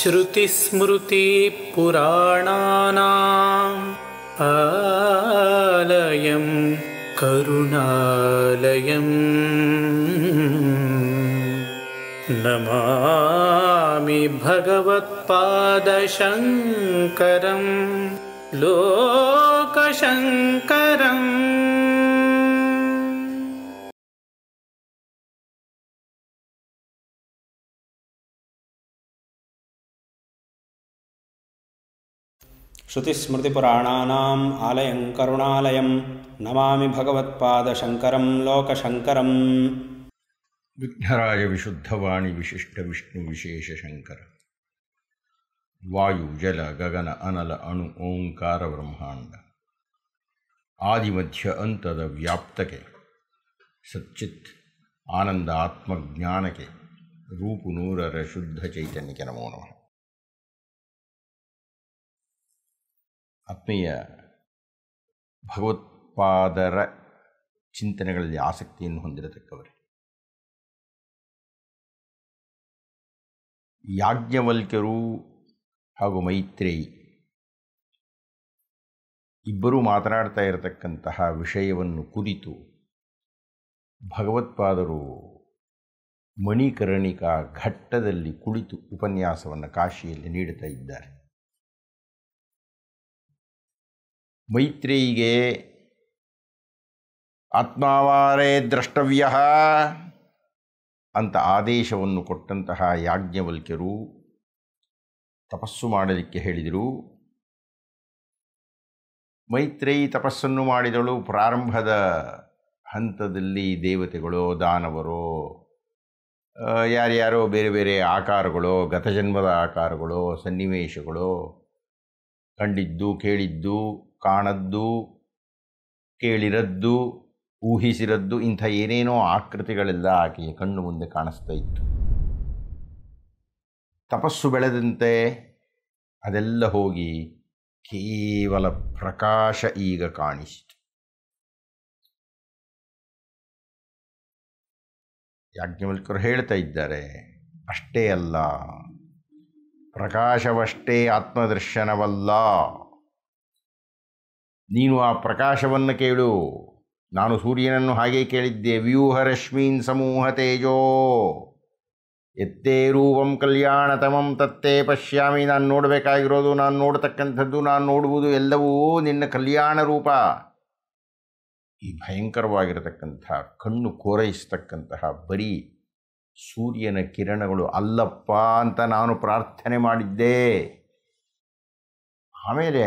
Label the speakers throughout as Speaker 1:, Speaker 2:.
Speaker 1: श्रुतिस्मृतिपुराणानाम् आलयं करुणालयम् नमामि भगवत्पादशङ्करं लोकशङ्करम्।
Speaker 2: श्रुतिस्मृतिपुराणानाम् आलयं करुणालयं नमामि भगवत्पादशङ्करं लोकशङ्करम्।
Speaker 3: विघ्नराज विशुद्धवाणी विशिष्ट विष्णु विशेष शंकर वायु जल गगन अनल अणु ओंकार ब्रह्मांड आदिमध्य अंतದ ವ್ಯಾಪ್ತಕ್ಕೆ ಸಚ್ಚಿತ್ ಆನಂದ ಆತ್ಮಜ್ಞಾನಕ್ಕೆ ರೂಪು ನೂರರ ಶುದ್ಧ ಚೈತನ್ಯಕ್ಕೆ ನಮೋ ನಮಃ. ಆತ್ಮೀಯ ಭಗವತ್ಪಾದರ ಚಿಂತನೆಗಳಲ್ಲಿ ಆಸಕ್ತಿಯನ್ನು ಹೊಂದಿರತಕ್ಕವರು ಯಾಜ್ಞವಲ್ಕ್ಯರು ಹಾಗೂ ಮೈತ್ರೇಯಿ ಇಬ್ಬರೂ ಮಾತನಾಡ್ತಾ ಇರತಕ್ಕಂತಹ ವಿಷಯವನ್ನು ಕುರಿತು ಭಗವತ್ಪಾದರು ಮಣಿಕರ್ಣಿಕಾ ಘಟ್ಟದಲ್ಲಿ ಕುಳಿತು ಉಪನ್ಯಾಸವನ್ನು ಕಾಶಿಯಲ್ಲಿ ನೀಡುತ್ತಾ ಇದ್ದಾರೆ. ಮೈತ್ರೇಯಿಗೆ ಆತ್ಮಾವಾರೇ ದ್ರಷ್ಟವ್ಯ ಅಂತ ಆದೇಶವನ್ನು ಕೊಟ್ಟಂತಹ ಯಾಜ್ಞವಲ್ಕ್ಯರು ತಪಸ್ಸು ಮಾಡಲಿಕ್ಕೆ ಹೇಳಿದರು. ಮೈತ್ರೇಯಿ ತಪಸ್ಸನ್ನು ಮಾಡಿದಳು. ಪ್ರಾರಂಭದ ಹಂತದಲ್ಲಿ ದೇವತೆಗಳೋ ದಾನವರೋ ಯಾರ್ಯಾರೋ ಬೇರೆ ಬೇರೆ ಆಕಾರಗಳೋ ಗತಜನ್ಮದ ಆಕಾರಗಳೋ ಸನ್ನಿವೇಶಗಳೋ ಕಂಡಿದ್ದು ಕೇಳಿದ್ದು ಕಾಣದ್ದು ಕೇಳಿರದ್ದು ಊಹಿಸಿರದ್ದು ಇಂಥ ಏನೇನೋ ಆಕೃತಿಗಳೆಲ್ಲ ಆಕೆಯ ಕಣ್ಣು ಮುಂದೆ ಕಾಣಿಸ್ತಾ ಇತ್ತು. ತಪಸ್ಸು ಬೆಳೆದಂತೆ ಅದೆಲ್ಲ ಹೋಗಿ ಕೇವಲ ಪ್ರಕಾಶ ಈಗ ಕಾಣಿಸಿತು. ಯಾಜ್ಞವಲ್ಕ್ಯರು ಹೇಳ್ತಾ ಇದ್ದಾರೆ, ಅಷ್ಟೇ ಅಲ್ಲ, ಪ್ರಕಾಶವಷ್ಟೇ ಆತ್ಮದರ್ಶನವಲ್ಲ. ನೀನು ಆ ಪ್ರಕಾಶವನ್ನು ಕೇಳು. ನಾನು ಸೂರ್ಯನನ್ನು ಹಾಗೆ ಕೇಳಿದ್ದೆ, ವ್ಯೂಹರಶ್ಮೀನ್ ಸಮೂಹ ತೇಜೋ ಎತ್ತೇ ರೂಪಂ ಕಲ್ಯಾಣತಮಂ ತತ್ತೇ ಪಶ್ಯಾಮಿ. ನಾನು ನೋಡಬೇಕಾಗಿರೋದು, ನಾನು ನೋಡ್ತಕ್ಕಂಥದ್ದು, ನಾನು ನೋಡುವುದು ಎಲ್ಲವೂ ನಿನ್ನ ಕಲ್ಯಾಣ ರೂಪ. ಈ ಭಯಂಕರವಾಗಿರತಕ್ಕಂಥ ಕಣ್ಣು ಕೋರೈಸ್ತಕ್ಕಂತಹ ಬರೀ ಸೂರ್ಯನ ಕಿರಣಗಳು ಅಲ್ಲಪ್ಪ ಅಂತ ನಾನು ಪ್ರಾರ್ಥನೆ ಮಾಡಿದ್ದೆ. ಆಮೇಲೆ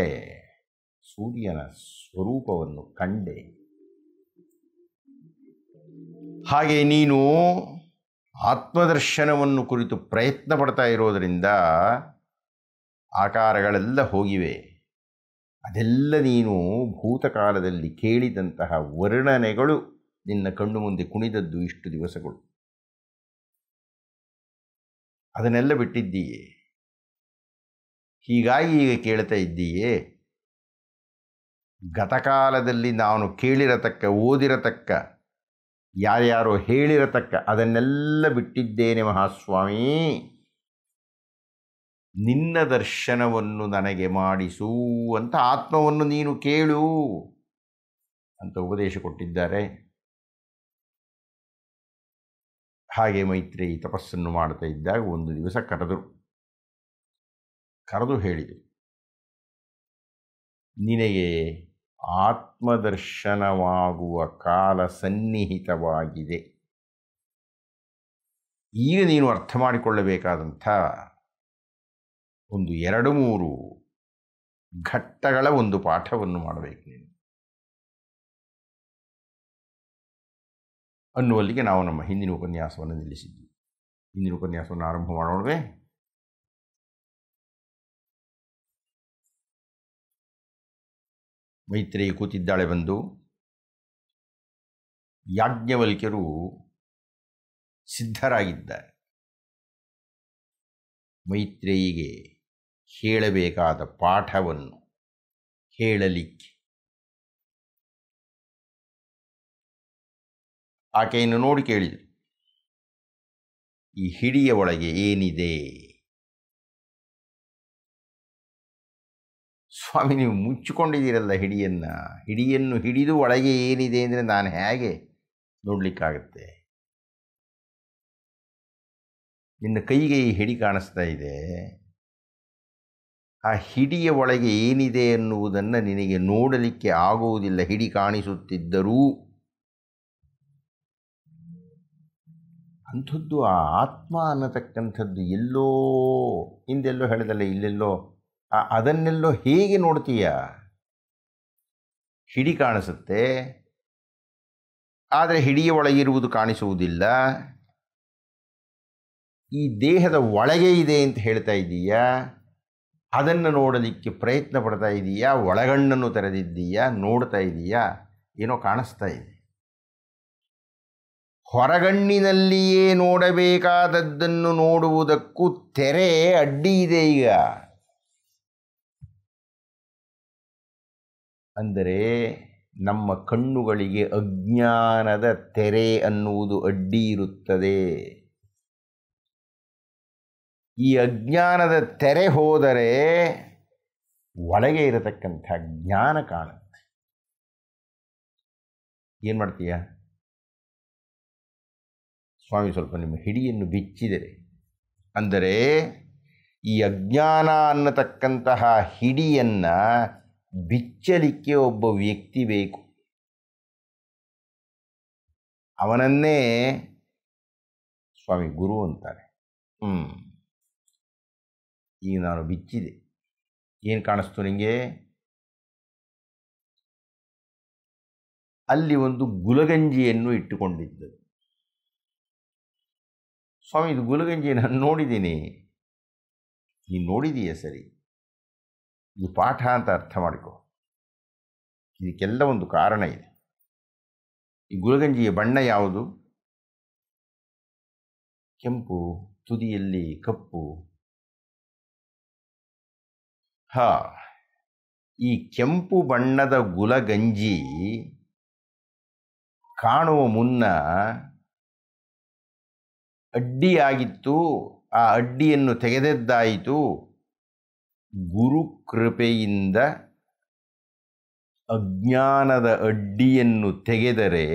Speaker 3: ಸೂರ್ಯನ ಸ್ವರೂಪವನ್ನು ಕಂಡೆ. ಹಾಗೆ ನೀನು ಆತ್ಮದರ್ಶನವನ್ನು ಕುರಿತು ಪ್ರಯತ್ನ ಪಡ್ತಾ ಇರೋದರಿಂದ ಆಕಾರಗಳೆಲ್ಲ ಹೋಗಿವೆ. ಅದೆಲ್ಲ ನೀನು ಭೂತಕಾಲದಲ್ಲಿ ಕೇಳಿದಂತಹ ವರ್ಣನೆಗಳು ನಿನ್ನ ಕಣ್ಣು ಮುಂದೆ ಕುಣಿದದ್ದು ಇಷ್ಟು ದಿವಸಗಳು. ಅದನ್ನೆಲ್ಲ ಬಿಟ್ಟಿದ್ದೀಯೇ. ಹೀಗಾಗಿ ಈಗ ಕೇಳ್ತಾ ಇದ್ದೀಯೇ. ಗತಕಾಲದಲ್ಲಿ ನಾನು ಕೇಳಿರತಕ್ಕ ಓದಿರತಕ್ಕ ಯಾರ್ಯಾರೋ ಹೇಳಿರತಕ್ಕ ಅದನ್ನೆಲ್ಲ ಬಿಟ್ಟಿದ್ದೇನೆ ಮಹಾಸ್ವಾಮಿ. ನಿನ್ನ ದರ್ಶನವನ್ನು ನನಗೆ ಮಾಡಿಸು ಅಂತ ಆತ್ಮವನ್ನು ನೀನು ಕೇಳು ಅಂತ ಉಪದೇಶ ಕೊಟ್ಟಿದ್ದಾರೆ. ಹಾಗೆ ಮೈತ್ರೇಯಿ ತಪಸ್ಸನ್ನು ಮಾಡ್ತಾ ಇದ್ದಾಗ ಒಂದು ದಿವಸ ಕರೆದು ಹೇಳಿದರು, ನಿನಗೆ ಆತ್ಮದರ್ಶನವಾಗುವ ಕಾಲ ಸನ್ನಿಹಿತವಾಗಿದೆ. ಈಗ ನೀನು ಅರ್ಥ ಮಾಡಿಕೊಳ್ಳಬೇಕಾದಂಥ ಒಂದು 2-3 ಘಟ್ಟಗಳ ಒಂದು ಪಾಠವನ್ನು ಮಾಡಬೇಕು ನೀನು ಅನ್ನುವಲ್ಲಿಗೆ ನಾವು ನಮ್ಮ ಹಿಂದಿನ ಉಪನ್ಯಾಸವನ್ನು ನಿಲ್ಲಿಸಿದ್ವಿ. ಹಿಂದಿನ ಉಪನ್ಯಾಸವನ್ನು ಆರಂಭ ಮಾಡೋಣವೇ? ಮೈತ್ರೇಯಿ ಕೂತಿದ್ದಾಳೆ. ಬಂದು ಯಾಜ್ಞವಲ್ಕ್ಯರು ಸಿದ್ಧರಾಗಿದ್ದಾರೆ ಮೈತ್ರೇಯಿಗೆ ಹೇಳಬೇಕಾದ ಪಾಠವನ್ನು ಹೇಳಲಿಕ್ಕೆ. ಆಕೆಯನ್ನು ನೋಡಿ ಕೇಳಿದರು, ಈ ಹಿಡಿಯ ಒಳಗೆ ಏನಿದೆ ಸ್ವಾಮಿ ನೀವು ಮುಚ್ಚಿಕೊಂಡಿದ್ದೀರಲ್ಲ ಹಿಡಿಯನ್ನು ಹಿಡಿದು ಒಳಗೆ ಏನಿದೆ ಅಂದರೆ ನಾನು ಹೇಗೆ ನೋಡಲಿಕ್ಕಾಗತ್ತೆ? ನಿನ್ನ ಕೈಗೆ ಈ ಹಿಡಿ ಕಾಣಿಸ್ತಾ ಇದೆ, ಆ ಹಿಡಿಯ ಒಳಗೆ ಏನಿದೆ ಎನ್ನುವುದನ್ನು ನಿನಗೆ ನೋಡಲಿಕ್ಕೆ ಆಗುವುದಿಲ್ಲ ಹಿಡಿ ಕಾಣಿಸುತ್ತಿದ್ದರೂ. ಅಂಥದ್ದು ಆ ಆತ್ಮ ಅನ್ನತಕ್ಕಂಥದ್ದು ಎಲ್ಲೋ ಹಿಂದೆಲ್ಲೋ ಹೇಳಿದಲ್ಲ, ಇಲ್ಲೆಲ್ಲೋ ಅದನ್ನೆಲ್ಲೋ ಹೇಗೆ ನೋಡ್ತೀಯ? ಹಿಡಿ ಕಾಣಿಸುತ್ತೆ, ಆದರೆ ಹಿಡಿಯ ಒಳಗಿರುವುದು ಕಾಣಿಸುವುದಿಲ್ಲ. ಈ ದೇಹದ ಒಳಗೆ ಇದೆ ಅಂತ ಹೇಳ್ತಾ ಇದ್ದೀಯಾ, ಅದನ್ನು ನೋಡಲಿಕ್ಕೆ ಪ್ರಯತ್ನ ಪಡ್ತಾ ಇದೀಯಾ, ಒಳಗಣ್ಣನ್ನು ತೆರೆದಿದ್ದೀಯಾ, ನೋಡ್ತಾ ಇದೀಯಾ, ಏನೋ ಕಾಣಿಸ್ತಾ ಇದೆ. ಹೊರಗಣ್ಣಿನಲ್ಲಿಯೇ ನೋಡಬೇಕಾದದ್ದನ್ನು ನೋಡುವುದಕ್ಕೂ ತೆರೆ ಅಡ್ಡಿ ಇದೆ ಈಗ. ಅಂದರೆ ನಮ್ಮ ಕಣ್ಣುಗಳಿಗೆ ಅಜ್ಞಾನದ ತೆರೆ ಅನ್ನುವುದು ಅಡ್ಡಿ ಇರುತ್ತದೆ. ಈ ಅಜ್ಞಾನದ ತೆರೆ ಹೋದರೆ ಒಳಗೆ ಇರತಕ್ಕಂಥ ಜ್ಞಾನ ಕಾಣುತ್ತೆ. ಏನು ಮಾಡ್ತೀಯ? ಸ್ವಾಮಿ ಸ್ವಲ್ಪ ನಿಮ್ಮ ಹಿಡಿಯನ್ನು ಬಿಚ್ಚಿದರೆ, ಅಂದರೆ ಈ ಅಜ್ಞಾನ ಅನ್ನತಕ್ಕಂತಹ ಹಿಡಿಯನ್ನು ಬಿಚ್ಚಲಿಕ್ಕೆ ಒಬ್ಬ ವ್ಯಕ್ತಿ ಬೇಕು. ಅವನನ್ನೇ ಸ್ವಾಮಿ ಗುರು ಅಂತಾರೆ. ಈಗ ನಾನು ಬಿಚ್ಚಿದೆ, ಏನು ಕಾಣಿಸ್ತು ನಿಮಗೆ? ಅಲ್ಲಿ ಒಂದು ಗುಲಗಂಜಿಯನ್ನು ಇಟ್ಟುಕೊಂಡಿದ್ದು. ಸ್ವಾಮಿ ಇದು ಗುಲಗಂಜಿ ನಾನು ನೋಡಿದ್ದೀನಿ. ನೀನು ನೋಡಿದೀಯ ಸರಿ, ಇದು ಪಾಠ ಅಂತ ಅರ್ಥ ಮಾಡಿಕೊ. ಇದಕ್ಕೆಲ್ಲ ಒಂದು ಕಾರಣ ಇದೆ. ಈ ಗುಲಗಂಜಿಯ ಬಣ್ಣ ಯಾವುದು? ಕೆಂಪು, ತುದಿಯಲ್ಲಿ ಕಪ್ಪು. ಈ ಕೆಂಪು ಬಣ್ಣದ ಗುಲಗಂಜಿ ಕಾಣುವ ಮುನ್ನ ಅಡ್ಡಿಯಾಗಿತ್ತು, ಆ ಅಡ್ಡಿಯನ್ನು ತೆಗೆದದ್ದಾಯಿತು. ಗುರು ಕೃಪೆಯಿಂದ ಅಜ್ಞಾನದ ಅಡ್ಡಿಯನ್ನು ತೆಗೆದರೆ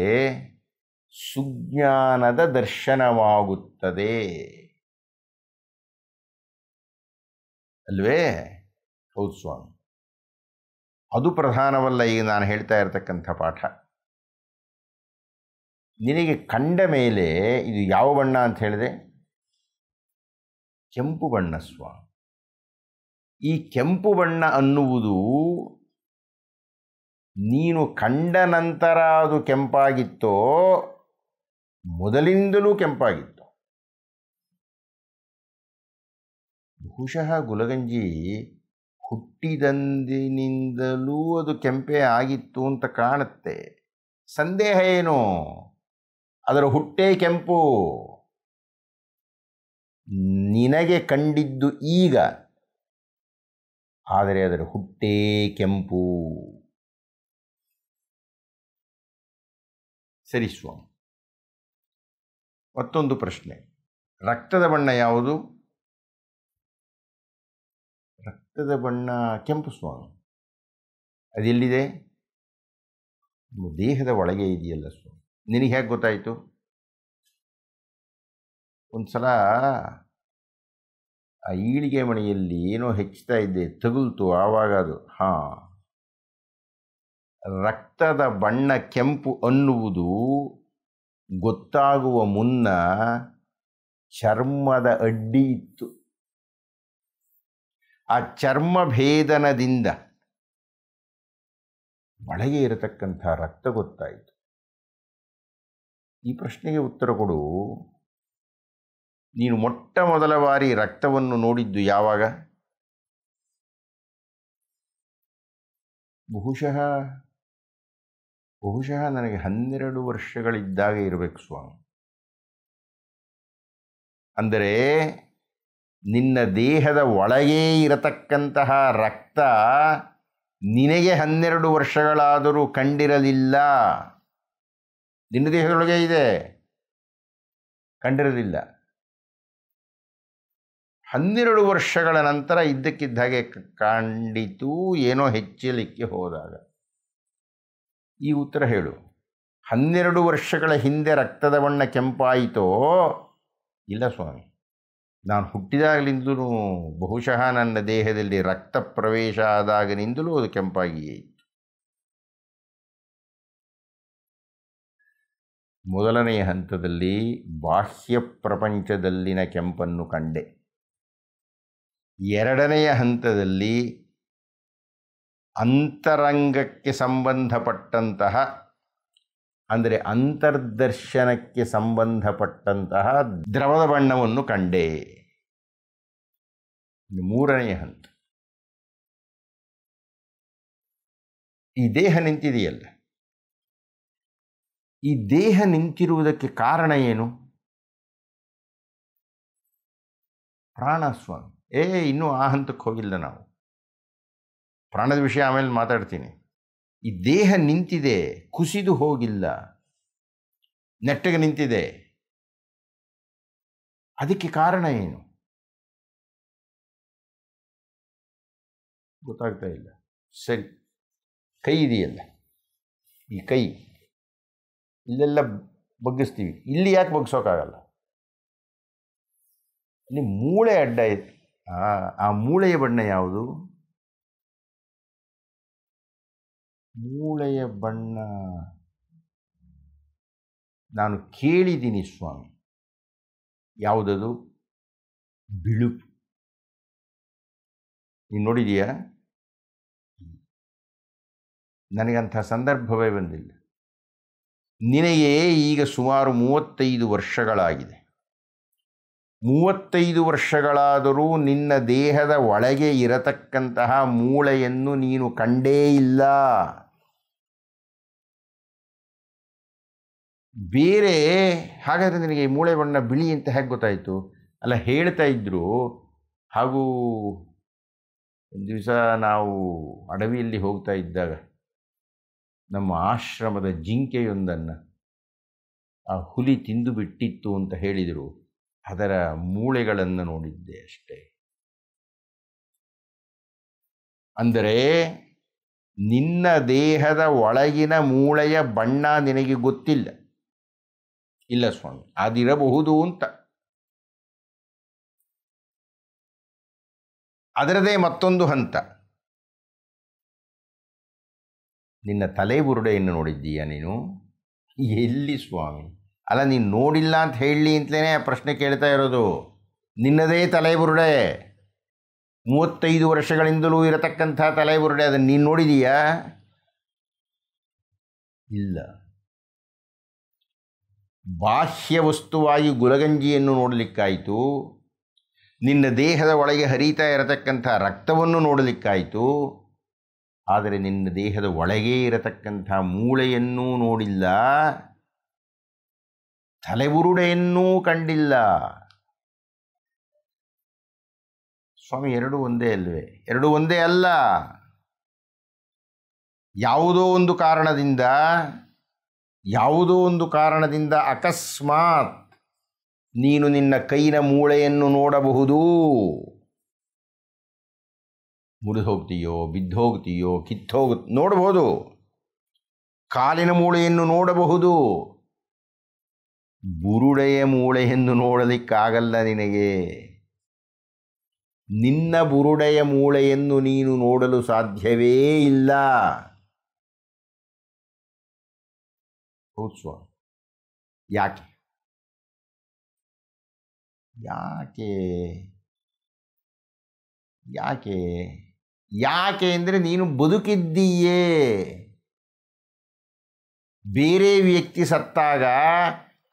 Speaker 3: ಸುಜ್ಞಾನದ ದರ್ಶನವಾಗುತ್ತದೆ ಅಲ್ವೇ? ಹೌದು ಸ್ವಾಮಿ, ಅದು ಪ್ರಧಾನವಲ್ಲ ಈಗ ನಾನು ಹೇಳ್ತಾ ಇರತಕ್ಕಂಥ ಪಾಠ. ನಿನಗೆ ಕಂಡ ಮೇಲೆ ಇದು ಯಾವ ಬಣ್ಣ ಅಂತ ಹೇಳಿದೆ? ಕೆಂಪು ಬಣ್ಣ ಸ್ವಾಮಿ. ಈ ಕೆಂಪು ಬಣ್ಣ ಅನ್ನುವುದು ನೀನು ಕಂಡ ನಂತರ ಅದು ಕೆಂಪಾಗಿತ್ತೋ ಮೊದಲಿಂದಲೂ ಕೆಂಪಾಗಿತ್ತು? ಬಹುಶಃ ಗುಲಗಂಜಿ ಹುಟ್ಟಿದಂದಿನಿಂದಲೂ ಅದು ಕೆಂಪೇ ಆಗಿತ್ತು ಅಂತ ಕಾಣುತ್ತೆ. ಸಂದೇಹ ಏನು? ಅದರ ಹುಟ್ಟೇ ಕೆಂಪು. ನಿನಗೆ ಕಂಡಿದ್ದು ಈಗ, ಆದರೆ ಅದರ ಹುಟ್ಟೇ ಕೆಂಪು. ಸರಿ ಸ್ವಾಮಿ, ಮತ್ತೊಂದು ಪ್ರಶ್ನೆ. ರಕ್ತದ ಬಣ್ಣ ಯಾವುದು? ರಕ್ತದ ಬಣ್ಣ ಕೆಂಪು ಸ್ವಾಮಿ. ಅದೆಲ್ಲಿದೆ? ದೇಹದ ಒಳಗೆ ಇದೆಯಲ್ಲ ಸ್ವಾಮಿ. ನಿನಗೆ ಹೇಗೆ ಗೊತ್ತಾಯಿತು? ಒಂದು ಸಲ ಆ ಈಳಿಗೆ ಮನೆಯಲ್ಲಿ ಏನೋ ಹೆಚ್ಚುತ್ತಾ ಇದ್ದೆ, ತಗುಲ್ತು, ಆವಾಗ ಅದು ರಕ್ತದ ಬಣ್ಣ ಕೆಂಪು ಅನ್ನುವುದು ಗೊತ್ತಾಗುವ ಮುನ್ನ ಚರ್ಮದ ಅಡ್ಡಿ ಇತ್ತು. ಆ ಚರ್ಮ ಭೇದನದಿಂದ ಒಳಗೆ ಇರತಕ್ಕಂಥ ರಕ್ತ ಗೊತ್ತಾಯಿತು. ಈ ಪ್ರಶ್ನೆಗೆ ಉತ್ತರ ಕೊಡು. ನೀನು ಮೊಟ್ಟ ಮೊದಲ ಬಾರಿ ರಕ್ತವನ್ನು ನೋಡಿದ್ದು ಯಾವಾಗ? ಬಹುಶಃ ನನಗೆ 12 ವರ್ಷಗಳಿದ್ದಾಗ ಇರಬೇಕು ಸ್ವಾಮಿ. ಅಂದರೆ ನಿನ್ನ ದೇಹದ ಒಳಗೇ ಇರತಕ್ಕಂತಹ ರಕ್ತ ನಿನಗೆ 12 ವರ್ಷಗಳಾದರೂ ಕಂಡಿರಲಿಲ್ಲ. ನಿನ್ನ ದೇಹದೊಳಗೆ ಇದೆ, ಕಂಡಿರಲಿಲ್ಲ. 12 ವರ್ಷಗಳ ನಂತರ ಇದ್ದಕ್ಕಿದ್ದ ಹಾಗೆ ಕಂಡಿತು, ಏನೋ ಹೆಚ್ಚಲಿಕ್ಕೆ ಹೋದಾಗ. ಈ ಉತ್ತರ ಹೇಳು. 12 ವರ್ಷಗಳ ಹಿಂದೆ ರಕ್ತದ ಬಣ್ಣ ಕೆಂಪಾಯಿತೋ? ಇಲ್ಲ ಸ್ವಾಮಿ, ನಾನು ಹುಟ್ಟಿದಾಗಲಿಂದಲೂ ಬಹುಶಃ ನನ್ನ ದೇಹದಲ್ಲಿ ರಕ್ತ ಪ್ರವೇಶ ಆದಾಗನಿಂದಲೂ ಅದು ಕೆಂಪಾಗಿಯೇ ಇತ್ತು. ಮೊದಲನೆಯ ಹಂತದಲ್ಲಿ ಬಾಹ್ಯ ಪ್ರಪಂಚದಲ್ಲಿನ ಕೆಂಪನ್ನು ಕಂಡೆ. ಎರಡನೆಯ ಹಂತದಲ್ಲಿ ಅಂತರಂಗಕ್ಕೆ ಸಂಬಂಧಪಟ್ಟಂತಹ, ಅಂದರೆ ಅಂತರ್ದರ್ಶನಕ್ಕೆ ಸಂಬಂಧಪಟ್ಟಂತಹ ದ್ರವದ ಬಣ್ಣವನ್ನು ಕಂಡೆ. ಮೂರನೆಯ ಹಂತ, ಈ ದೇಹ ನಿಂತಿದೆಯಲ್ಲ, ಈ ದೇಹ ನಿಂತಿರುವುದಕ್ಕೆ ಕಾರಣ ಏನು? ಪ್ರಾಣಸ್ವಾಮಿ. ಇನ್ನೂ ಆ ಹಂತಕ್ಕೆ ಹೋಗಿಲ್ಲ ನಾವು. ಪ್ರಾಣದ ವಿಷಯ ಆಮೇಲೆ ಮಾತಾಡ್ತೀನಿ. ಈ ದೇಹ ನಿಂತಿದೆ, ಕುಸಿದು ಹೋಗಿಲ್ಲ, ನೆಟ್ಟಗೆ ನಿಂತಿದೆ. ಅದಕ್ಕೆ ಕಾರಣ ಏನು ಗೊತ್ತಾಗ್ತಾ ಇಲ್ಲ. ಸರಿ, ಕೈ ಇದೆಯಲ್ಲ, ಈ ಕೈ ಇಲ್ಲೆಲ್ಲ ಬಗ್ಗಿಸ್ತೀವಿ, ಇಲ್ಲಿ ಯಾಕೆ ಬಗ್ಸೋಕ್ಕಾಗಲ್ಲ? ಇಲ್ಲಿ ಮೂಳೆ ಅಡ್ಡ ಇತ್ತು. ಆ ಮೂಳೆಯ ಬಣ್ಣ ಯಾವುದು? ಮೂಳೆಯ ಬಣ್ಣ ನಾನು ಕೇಳಿದ್ದೀನಿ ಸ್ವಾಮಿ. ಯಾವುದದು? ಬಿಳುಪು. ನೀನು ನೋಡಿದೀಯಾ? ನನಗಂಥ ಸಂದರ್ಭವೇ ಬಂದಿಲ್ಲ. ನಿನಗೆ ಈಗ ಸುಮಾರು 35 ವರ್ಷಗಳಾಗಿದೆ. 35 ವರ್ಷಗಳಾದರೂ ನಿನ್ನ ದೇಹದ ಒಳಗೆ ಇರತಕ್ಕಂತಹ ಮೂಳೆಯನ್ನು ನೀನು ಕಂಡೇ ಇಲ್ಲ. ಬೇರೆ ಹಾಗಾದರೆ ನಿನಗೆ ಈ ಮೂಳೆ ಬಣ್ಣ ಬಿಳಿ ಅಂತ ಹೇಗೆ ಗೊತ್ತಾಯಿತು? ಅಲ್ಲ, ಹೇಳ್ತಾ ಇದ್ರು. ಹಾಗೂ ಒಂದು ದಿವಸ ನಾವು ಅಡವಿಯಲ್ಲಿ ಹೋಗ್ತಾ ಇದ್ದಾಗ ನಮ್ಮ ಆಶ್ರಮದ ಜಿಂಕೆಯೊಂದನ್ನು ಆ ಹುಲಿ ತಿಂದು ಬಿಟ್ಟಿತ್ತು ಅಂತ ಹೇಳಿದರು. ಅದರ ಮೂಳೆಗಳನ್ನು ನೋಡಿದ್ದೆ ಅಷ್ಟೇ. ಅಂದರೆ ನಿನ್ನ ದೇಹದ ಒಳಗಿನ ಮೂಳೆಯ ಬಣ್ಣ ನಿನಗೆ ಗೊತ್ತಿಲ್ಲ. ಇಲ್ಲ ಸ್ವಾಮಿ, ಅದಿರಬಹುದು ಅಂತ. ಅದರದೇ ಮತ್ತೊಂದು ಹಂತ. ನಿನ್ನ ತಲೆ ಬುರುಡೆಯನ್ನು ನೋಡಿದ್ದೀಯಾ ನೀನು? ಎಲ್ಲಿ ಸ್ವಾಮಿ? ಅಲ್ಲ, ನೀನು ನೋಡಿಲ್ಲ ಅಂತ ಹೇಳಲಿ ಅಂತಲೇ ಆ ಪ್ರಶ್ನೆ ಕೇಳ್ತಾ ಇರೋದು. ನಿನ್ನದೇ ತಲೆ ಬುರುಡೆ, 35 ವರ್ಷಗಳಿಂದಲೂ ಇರತಕ್ಕಂಥ ತಲೆ ಬುರುಡೆ, ಅದನ್ನು ನೀನು ನೋಡಿದೀಯಾ? ಇಲ್ಲ. ಬಾಹ್ಯ ವಸ್ತುವಾಗಿ ಗುಲಗಂಜಿಯನ್ನು ನೋಡಲಿಕ್ಕಾಯಿತು, ನಿನ್ನ ದೇಹದ ಒಳಗೆ ಹರಿತಾ ಇರತಕ್ಕಂಥ ರಕ್ತವನ್ನು ನೋಡಲಿಕ್ಕಾಯಿತು, ಆದರೆ ನಿನ್ನ ದೇಹದ ಒಳಗೇ ಇರತಕ್ಕಂಥ ಮೂಳೆಯನ್ನೂ ನೋಡಿಲ್ಲ, ತಲೆಬುರುಡೆಯನ್ನೂ ಕಂಡಿಲ್ಲ. ಸ್ವಾಮಿ, ಎರಡೂ ಒಂದೇ ಅಲ್ವೇ? ಎರಡೂ ಒಂದೇ ಅಲ್ಲ. ಯಾವುದೋ ಒಂದು ಕಾರಣದಿಂದ ಅಕಸ್ಮಾತ್ ನೀನು ನಿನ್ನ ಕೈನ ಮೂಳೆಯನ್ನು ನೋಡಬಹುದು. ಮುರಿದು ಹೋಗ್ತೀಯೋ, ಬಿದ್ದು ಹೋಗ್ತೀಯೋ, ನೋಡಬಹುದು. ಕಾಲಿನ ಮೂಳೆಯನ್ನು ನೋಡಬಹುದು. ಬುರುಡೆಯ ಮೂಳೆಯನ್ನು ನೋಡಲಿಕ್ಕಾಗಲ್ಲ ನಿನಗೆ. ನಿನ್ನ ಬುರುಡೆಯ ಮೂಳೆಯನ್ನು ನೀನು ನೋಡಲು ಸಾಧ್ಯವೇ ಇಲ್ಲ. ಹೌದು ಸ್ವಾಮಿ. ಯಾಕೆ ಯಾಕೆ ಯಾಕೆ ಯಾಕೆ ಅಂದರೆ ನೀನು ಬದುಕಿದ್ದೀಯೇ. ಬೇರೆ ವ್ಯಕ್ತಿ ಸತ್ತಾಗ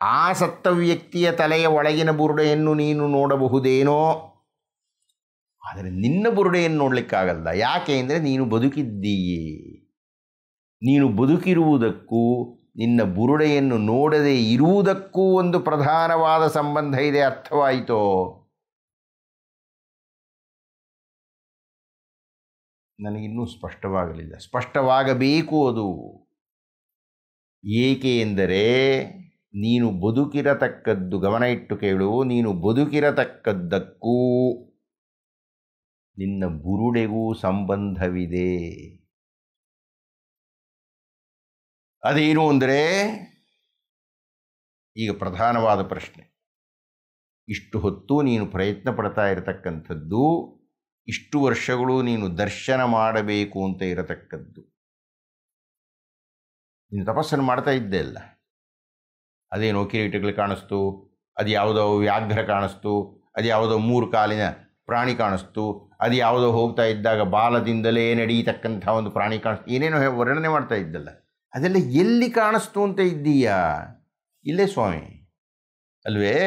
Speaker 3: ಆ ಸತ್ತ ವ್ಯಕ್ತಿಯ ತಲೆಯ ಒಳಗಿನ ಬುರುಡೆಯನ್ನು ನೀನು ನೋಡಬಹುದೇನೋ, ಆದರೆ ನಿನ್ನ ಬುರುಡೆಯನ್ನು ನೋಡಲಿಕ್ಕಾಗಲ್ಲ. ಯಾಕೆ ಅಂದರೆ ನೀನು ಬದುಕಿದ್ದೀಯೇ. ನೀನು ಬದುಕಿರುವುದಕ್ಕೂ ನಿನ್ನ ಬುರುಡೆಯನ್ನು ನೋಡದೇ ಇರುವುದಕ್ಕೂ ಒಂದು ಪ್ರಧಾನವಾದ ಸಂಬಂಧ ಇದೆ. ಅರ್ಥವಾಯಿತೋ? ನನಗಿನ್ನೂ ಸ್ಪಷ್ಟವಾಗಲಿಲ್ಲ. ಸ್ಪಷ್ಟವಾಗಬೇಕು ಅದು. ಏಕೆ ಎಂದರೆ ನೀನು ಬದುಕಿರತಕ್ಕದ್ದು, ಗಮನ ಇಟ್ಟು ಕೇಳು, ನೀನು ಬದುಕಿರತಕ್ಕದ್ದಕ್ಕೂ ನಿನ್ನ ಬುರುಡೆಗೂ ಸಂಬಂಧವಿದೆ. ಅದೇನು ಅಂದರೆ, ಈಗ ಪ್ರಧಾನವಾದ ಪ್ರಶ್ನೆ, ಇಷ್ಟು ಹೊತ್ತು ನೀನು ಪ್ರಯತ್ನ ಪಡ್ತಾ ಇರತಕ್ಕಂಥದ್ದು, ಇಷ್ಟು ವರ್ಷಗಳು ನೀನು ದರ್ಶನ ಮಾಡಬೇಕು ಅಂತ ಇರತಕ್ಕದ್ದು, ನೀನು ತಪಸ್ಸನ್ನು ಮಾಡ್ತಾ ಇದ್ದೆ ಅಲ್ಲ. ಅದೇನೋ ಕಿರೀಟಗಳು ಕಾಣಿಸ್ತು, ಅದು ಯಾವುದೋ ವ್ಯಾಘ್ರ ಕಾಣಿಸ್ತು, ಅದು ಯಾವುದೋ 3 ಕಾಲಿನ ಪ್ರಾಣಿ ಕಾಣಿಸ್ತು, ಅದು ಯಾವುದೋ ಹೋಗ್ತಾ ಇದ್ದಾಗ ಬಾಲದಿಂದಲೇ ನಡೀತಕ್ಕಂಥ ಒಂದು ಪ್ರಾಣಿ ಕಾಣಿಸ್ತು, ಏನೇನೋ ವರ್ಣನೆ ಮಾಡ್ತಾ ಇದ್ದಲ್ಲ, ಅದೆಲ್ಲ ಎಲ್ಲಿ ಕಾಣಿಸ್ತು ಅಂತ ಇದ್ದೀಯಾ? ಇಲ್ಲೇ ಸ್ವಾಮಿ ಅಲ್ವೇ?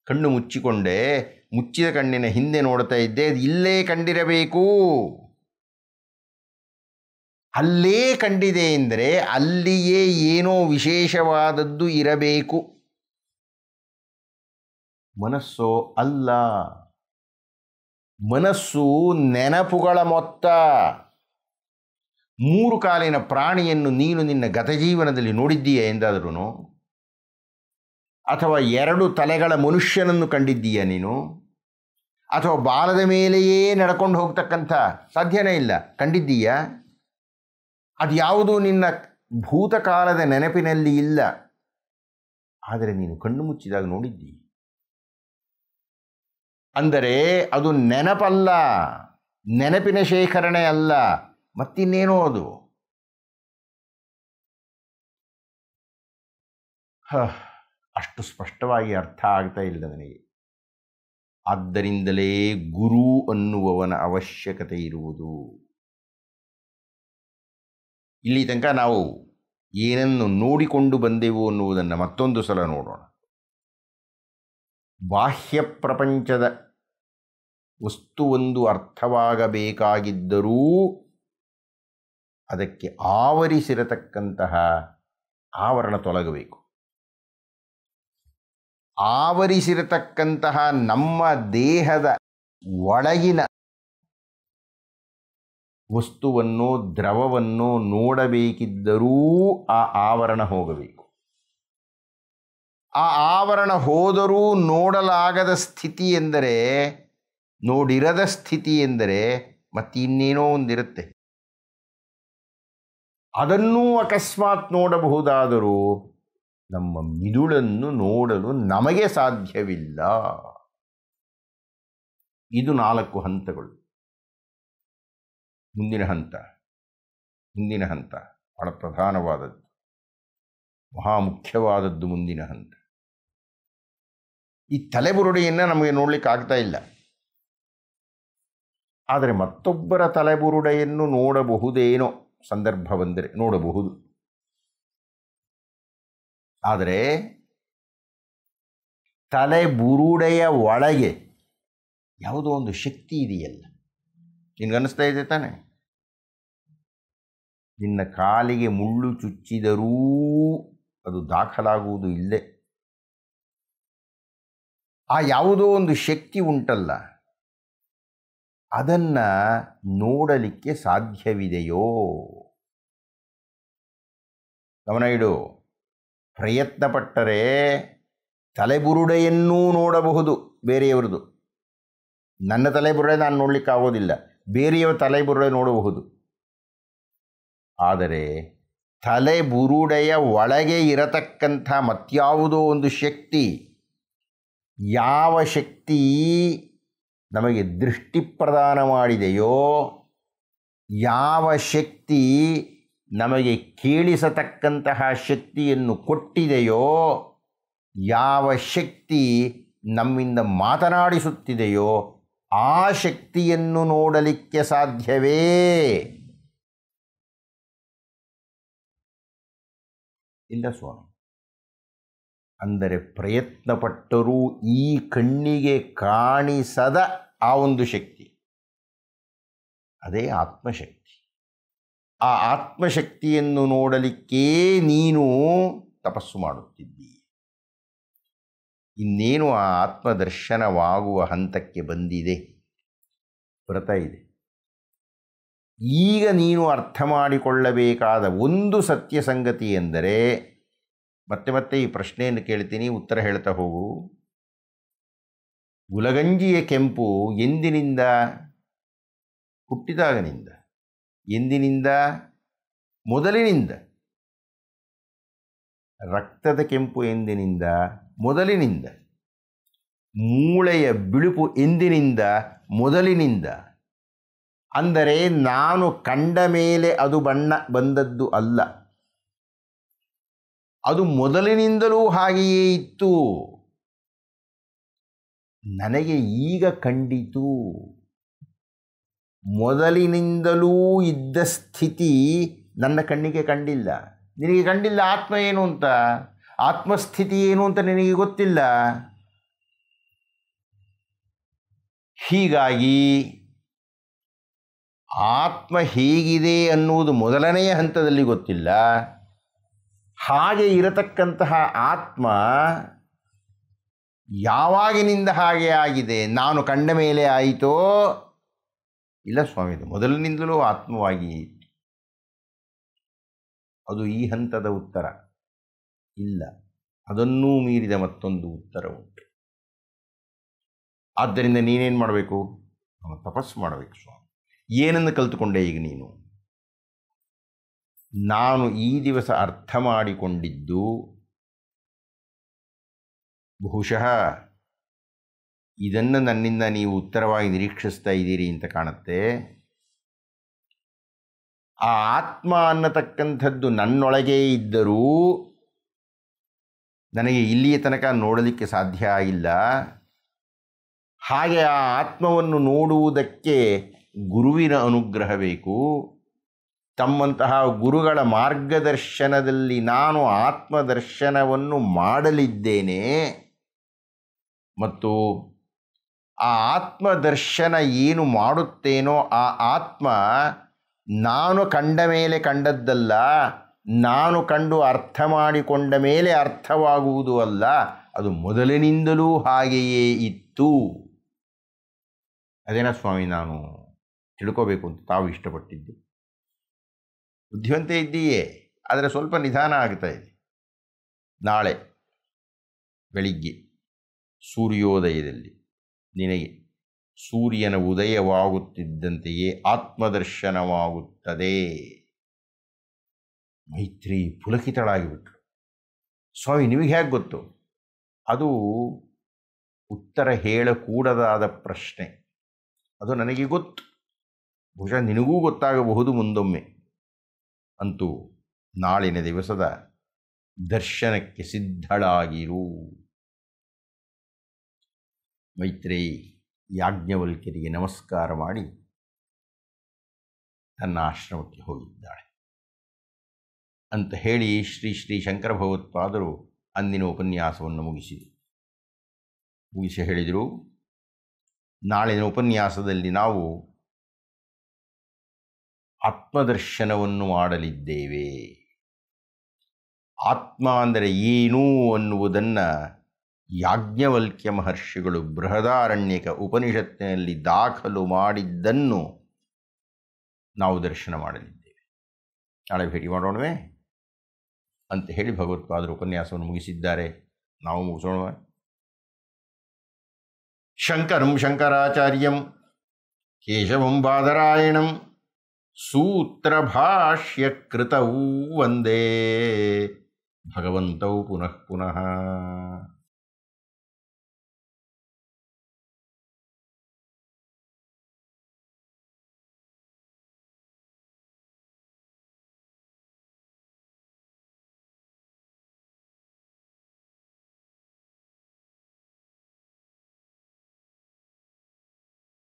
Speaker 3: ಕಣ್ಣು ಮುಚ್ಚಿಕೊಂಡೆ, ಮುಚ್ಚಿದ ಕಣ್ಣಿನ ಹಿಂದೆ ನೋಡ್ತಾ ಇದ್ದೆ, ಅದು ಇಲ್ಲೇ ಕಂಡಿರಬೇಕು. ಅಲ್ಲೇ ಕಂಡಿದೆ ಎಂದರೆ ಅಲ್ಲಿಯೇ ಏನೋ ವಿಶೇಷವಾದದ್ದು ಇರಬೇಕು. ಮನಸ್ಸೋ ಅಲ್ಲ. ಮನಸ್ಸು ನೆನಪುಗಳ ಮೊತ್ತ. 3 ಕಾಲಿನ ಪ್ರಾಣಿಯನ್ನು ನೀನು ನಿನ್ನ ಗತಜೀವನದಲ್ಲಿ ನೋಡಿದ್ದೀಯಾ ಎಂದಾದರೂ? ಅಥವಾ 2 ತಲೆಗಳ ಮನುಷ್ಯನನ್ನು ಕಂಡಿದ್ದೀಯಾ ನೀನು? ಅಥವಾ ಬಾಲದ ಮೇಲೆಯೇ ನಡ್ಕೊಂಡು ಹೋಗ್ತಕ್ಕಂಥ ಸಾಧ್ಯನೇ ಇಲ್ಲ, ಕಂಡಿದ್ದೀಯಾ? ಅದು ಯಾವುದೂ ನಿನ್ನ ಭೂತಕಾಲದ ನೆನಪಿನಲ್ಲಿ ಇಲ್ಲ. ಆದರೆ ನೀನು ಕಣ್ಣು ಮುಚ್ಚಿದಾಗ ನೋಡಿದ್ದೀಯ. ಅಂದರೆ ಅದು ನೆನಪಲ್ಲ, ನೆನಪಿನ ಶೇಖರಣೆ ಅಲ್ಲ, ಮತ್ತಿನ್ನೇನೋ ಅದು. ಅಷ್ಟು ಸ್ಪಷ್ಟವಾಗಿ ಅರ್ಥ ಆಗ್ತಾ ಇಲ್ಲ ನನಗೆ. ಆದ್ದರಿಂದಲೇ ಗುರು ಅನ್ನುವವನ ಅವಶ್ಯಕತೆ ಇರುವುದು. ಇಲ್ಲಿ ತನಕ ನಾವು ಏನನ್ನು ನೋಡಿಕೊಂಡು ಬಂದೆವು ಅನ್ನುವುದನ್ನು ಮತ್ತೊಂದು ಸಲ ನೋಡೋಣ. ಬಾಹ್ಯ ಪ್ರಪಂಚದ ವಸ್ತುವೊಂದು ಅರ್ಥವಾಗಬೇಕಾಗಿದ್ದರೂ ಅದಕ್ಕೆ ಆವರಿಸಿರತಕ್ಕಂತಹ ಆವರಣ ತೊಲಗಬೇಕು. ಆವರಿಸಿರತಕ್ಕಂತಹ ನಮ್ಮ ದೇಹದ ಒಳಗಿನ ವಸ್ತುವನ್ನು, ದ್ರವವನ್ನು ನೋಡಬೇಕಿದ್ದರೂ ಆ ಆವರಣ ಹೋಗಬೇಕು. ಆ ಆವರಣ ಹೋದರೂ ನೋಡಲಾಗದ ಸ್ಥಿತಿ ಎಂದರೆ, ನೋಡಿರದ ಸ್ಥಿತಿ ಎಂದರೆ ಮತ್ತಿನ್ನೇನೋ ಒಂದಿರುತ್ತೆ. ಅದನ್ನೂ ಅಕಸ್ಮಾತ್ ನೋಡಬಹುದಾದರೂ ನಮ್ಮ ಮಿದುಳನ್ನು ನೋಡಲು ನಮಗೆ ಸಾಧ್ಯವಿಲ್ಲ. ಇದು 4 ಹಂತಗಳು. ಮುಂದಿನ ಹಂತ ಬಹಳ ಪ್ರಧಾನವಾದದ್ದು, ಮಹಾಮುಖ್ಯವಾದದ್ದು. ಮುಂದಿನ ಹಂತ ಈ ತಲೆಬುರುಡೆಯನ್ನು ನಮಗೆ ನೋಡಲಿಕ್ಕೆ ಆಗ್ತಾ ಇಲ್ಲ. ಆದರೆ ಮತ್ತೊಬ್ಬರ ತಲೆಬುರುಡೆಯನ್ನು ನೋಡಬಹುದೇನೋ, ಸಂದರ್ಭ ಬಂದರೆ ನೋಡಬಹುದು. ಆದರೆ ತಲೆಬುರುಡೆಯ ಒಳಗೆ ಯಾವುದೋ ಒಂದು ಶಕ್ತಿ ಇದೆಯಲ್ಲ. ನಿನಗನ್ನಿಸ್ತಾ ಇದೆ ತಾನೆ? ನಿನ್ನ ಕಾಲಿಗೆ ಮುಳ್ಳು ಚುಚ್ಚಿದರೂ ಅದು ದಾಖಲಾಗುವುದು ಇಲ್ಲೇ. ಆ ಯಾವುದೋ ಒಂದು ಶಕ್ತಿ ಉಂಟಲ್ಲ, ಅದನ್ನು ನೋಡಲಿಕ್ಕೆ ಸಾಧ್ಯವಿದೆಯೋ? ಗಮನ ಇಡು. ಪ್ರಯತ್ನಪಟ್ಟರೆ ತಲೆಬುರುಡೆಯನ್ನೂ ನೋಡಬಹುದು ಬೇರೆಯವರದು. ನನ್ನ ತಲೆಬುರುಡೆ ನಾನು ನೋಡಲಿಕ್ಕಾಗೋದಿಲ್ಲ, ಬೇರೆಯವರ ತಲೆಬುರುಡೆ ನೋಡಬಹುದು. ಆದರೆ ತಲೆಬುರುಡೆಯ ಒಳಗೆ ಇರತಕ್ಕಂಥ ಮತ್ಯಾವುದೋ ಒಂದು ಶಕ್ತಿ, ಯಾವ ಶಕ್ತಿ ನಮಗೆ ದೃಷ್ಟಿ ಪ್ರದಾನ ಮಾಡಿದೆಯೋ, ಯಾವ ಶಕ್ತಿ ನಮಗೆ ಕೇಳಿಸತಕ್ಕಂತಹ ಶಕ್ತಿಯನ್ನು ಕೊಟ್ಟಿದೆಯೋ, ಯಾವ ಶಕ್ತಿ ನಮ್ಮಿಂದ ಮಾತನಾಡಿಸುತ್ತಿದೆಯೋ, ಆ ಶಕ್ತಿಯನ್ನು ನೋಡಲಿಕ್ಕೆ ಸಾಧ್ಯವೇ? ಇಲ್ಲ ಸ್ವಾಮಿ. ಅಂದರೆ ಪ್ರಯತ್ನಪಟ್ಟರೂ ಈ ಕಣ್ಣಿಗೆ ಕಾಣಿಸದ ಆ ಒಂದು ಶಕ್ತಿ, ಅದೇ ಆತ್ಮಶಕ್ತಿ. ಆ ಆತ್ಮಶಕ್ತಿಯನ್ನು ನೋಡಲಿಕ್ಕೇ ನೀನು ತಪಸ್ಸು ಮಾಡುತ್ತಿದ್ದೀಯ. ಇನ್ನೇನು ಆ ಆತ್ಮದರ್ಶನವಾಗುವ ಹಂತಕ್ಕೆ ಬಂದಿದೆ, ಬರ್ತಾ ಇದೆ. ಈಗ ನೀನು ಅರ್ಥ ಮಾಡಿಕೊಳ್ಳಬೇಕಾದ ಒಂದು ಸತ್ಯ ಸಂಗತಿ ಎಂದರೆ, ಮತ್ತೆ ಈ ಪ್ರಶ್ನೆಯನ್ನು ಕೇಳ್ತೀನಿ, ಉತ್ತರ ಹೇಳ್ತಾ ಹೋಗು. ಗುಲಗಂಜಿಯ ಕೆಂಪು ಎಂದಿನಿಂದ ಹುಟ್ಟಿದಾಗನಿಂದ. ಎಂದಿನಿಂದ? ಮೊದಲಿನಿಂದ. ರಕ್ತದ ಕೆಂಪು ಎಂದಿನಿಂದ? ಮೊದಲಿನಿಂದ. ಮೂಳೆಯ ಬಿಳುಪು ಎಂದಿನಿಂದ? ಮೊದಲಿನಿಂದ. ಅಂದರೆ ನಾನು ಕಂಡ ಮೇಲೆ ಅದು ಬಣ್ಣ ಬಂದದ್ದು ಅಲ್ಲ, ಅದು ಮೊದಲಿನಿಂದಲೂ ಹಾಗೆಯೇ ಇತ್ತು. ನನಗೆ ಈಗ ಕಂಡಿತು. ಮೊದಲಿನಿಂದಲೂ ಇದ್ದ ಸ್ಥಿತಿ ನನ್ನ ಕಣ್ಣಿಗೆ ಕಂಡಿಲ್ಲ. ನಿನಗೆ ಕಂಡಿಲ್ಲ ಆತ್ಮ ಏನು ಅಂತ, ಆತ್ಮಸ್ಥಿತಿ ಏನು ಅಂತ ನಿನಗೆ ಗೊತ್ತಿಲ್ಲ. ಹೀಗಾಗಿ ಆತ್ಮ ಹೇಗಿದೆ ಅನ್ನುವುದು ಮೊದಲನೆಯ ಹಂತದಲ್ಲಿ ಗೊತ್ತಿಲ್ಲ. ಹಾಗೆ ಇರತಕ್ಕಂತಹ ಆತ್ಮ ಯಾವಾಗಿನಿಂದ ಹಾಗೆ ಆಗಿದೆ? ನಾನು ಕಂಡ ಮೇಲೆ ಆಯಿತೋ? ಇಲ್ಲ ಸ್ವಾಮಿ, ಇದು ಮೊದಲಿನಿಂದಲೂ ಆತ್ಮವಾಗಿ ಇತ್ತು. ಅದು ಈ ಹಂತದ ಉತ್ತರ ಇಲ್ಲ, ಅದನ್ನೂ ಮೀರಿದ ಮತ್ತೊಂದು ಉತ್ತರ ಉಂಟು. ಆದ್ದರಿಂದ ನೀನೇನು ಮಾಡಬೇಕು? ಅವನು ತಪಸ್ಸು ಮಾಡಬೇಕು. ಸ್ವಾಮಿ, ಏನನ್ನು ಕಲಿತುಕೊಂಡೆ ಈಗ ನೀನು? ನಾನು ಈ ದಿವಸ ಅರ್ಥ ಮಾಡಿಕೊಂಡಿದ್ದು ಬಹುಶಃ ಇದನ್ನು ನನ್ನಿಂದ ನೀವು ಉತ್ತರವಾಗಿ ನಿರೀಕ್ಷಿಸ್ತಾ ಇದ್ದೀರಿ ಅಂತ ಕಾಣುತ್ತೆ. ಆ ಆತ್ಮ ಅನ್ನತಕ್ಕಂಥದ್ದು ನನ್ನೊಳಗೇ ಇದ್ದರೂ ನನಗೆ ಇಲ್ಲಿಯ ತನಕ ನೋಡಲಿಕ್ಕೆ ಸಾಧ್ಯ ಆಗಿಲ್ಲ. ಹಾಗೆ ಆ ಆತ್ಮವನ್ನು ನೋಡುವುದಕ್ಕೆ ಗುರುವಿನ ಅನುಗ್ರಹ ಬೇಕು. ತಮ್ಮಂತಹ ಗುರುಗಳ ಮಾರ್ಗದರ್ಶನದಲ್ಲಿ ನಾನು ಆತ್ಮದರ್ಶನವನ್ನು ಮಾಡಲಿದ್ದೇನೆ. ಮತ್ತು ಆ ಆತ್ಮದರ್ಶನ ಏನು ಮಾಡುತ್ತೇನೋ ಆ ಆತ್ಮ ನಾನು ಕಂಡ ಮೇಲೆ ಕಂಡದ್ದಲ್ಲ, ನಾನು ಕಂಡು ಅರ್ಥ ಮಾಡಿಕೊಂಡ ಮೇಲೆ ಅರ್ಥವಾಗುವುದು ಅಲ್ಲ, ಅದು ಮೊದಲಿನಿಂದಲೂ ಹಾಗೆಯೇ ಇತ್ತು. ಅದೇನಾ ಸ್ವಾಮಿ ನಾನು ತಿಳ್ಕೋಬೇಕು ಅಂತ ತಾವು ಇಷ್ಟಪಟ್ಟಿದ್ದು? ಬುದ್ಧಿವಂತ ಇದ್ದೀಯೇ, ಆದರೆ ಸ್ವಲ್ಪ ನಿಧಾನ ಆಗ್ತಾ ಇದೆ. ನಾಳೆ ಬೆಳಿಗ್ಗೆ ಸೂರ್ಯೋದಯದಲ್ಲಿ ನಿನಗೆ ಸೂರ್ಯನ ಉದಯವಾಗುತ್ತಿದ್ದಂತೆಯೇ ಆತ್ಮದರ್ಶನವಾಗುತ್ತದೆ. ಮೈತ್ರಿ ಪುಲಕಿತಳಾಗಿಬಿಟ್ರು. ಸ್ವಾಮಿ ನಿಮಗೆ ಹೇಗೆ ಗೊತ್ತು? ಅದು ಉತ್ತರ ಹೇಳಕೂಡದಾದ ಪ್ರಶ್ನೆ. ಅದು ನನಗೆ ಗೊತ್ತು, ಬಹುಶಃ ನಿನಗೂ ಗೊತ್ತಾಗಬಹುದು ಮುಂದೊಮ್ಮೆ. ಅಂತೂ ನಾಳಿನ ದಿವಸದ ದರ್ಶನಕ್ಕೆ ಸಿದ್ಧಳಾಗಿರು. ಮೈತ್ರಿ ಯಾಜ್ಞವಲ್ಕ್ಯರಿಗೆ ನಮಸ್ಕಾರ ಮಾಡಿ ತನ್ನ ಆಶ್ರಮಕ್ಕೆ ಹೋಗಿದ್ದಾಳೆ ಅಂತ ಹೇಳಿ ಶ್ರೀ ಶ್ರೀ ಶಂಕರ ಭಗವತ್ಪಾದರು ಅಂದಿನ ಉಪನ್ಯಾಸವನ್ನು ಮುಗಿಸಿ ಹೇಳಿದರು, ನಾಳಿನ ಉಪನ್ಯಾಸದಲ್ಲಿ ನಾವು ಆತ್ಮದರ್ಶನವನ್ನು ಮಾಡಲಿದ್ದೇವೆ. ಆತ್ಮ ಅಂದರೆ ಏನು ಅನ್ನುವುದನ್ನು ಯಾಜ್ಞವಲ್ಕ್ಯ ಮಹರ್ಷಿಗಳು ಬೃಹದಾರಣ್ಯಕ ಉಪನಿಷತ್ತಿನಲ್ಲಿ ದಾಖಲು ಮಾಡಿದ್ದನ್ನು ನಾವು ದರ್ಶನ ಮಾಡಲಿದ್ದೇವೆ. ನಾಳೆ ಭೇಟಿ ಮಾಡೋಣವೇ ಅಂತ ಹೇಳಿ ಭಗವತ್ಪಾದರು ಉಪನ್ಯಾಸವನ್ನು ಮುಗಿಸಿದ್ದಾರೆ. ನಾವು ಮುಗಿಸೋಣ. ಶಂಕರಂ ಶಂಕರಾಚಾರ್ಯಂ ಕೇಶವಂ ಬಾದರಾಯಣಂ ಸೂತ್ರಭಾಷ್ಯಕೃತೌ ವಂದೇ ಭಗವಂತೌ ಪುನಃ ಪುನಃ.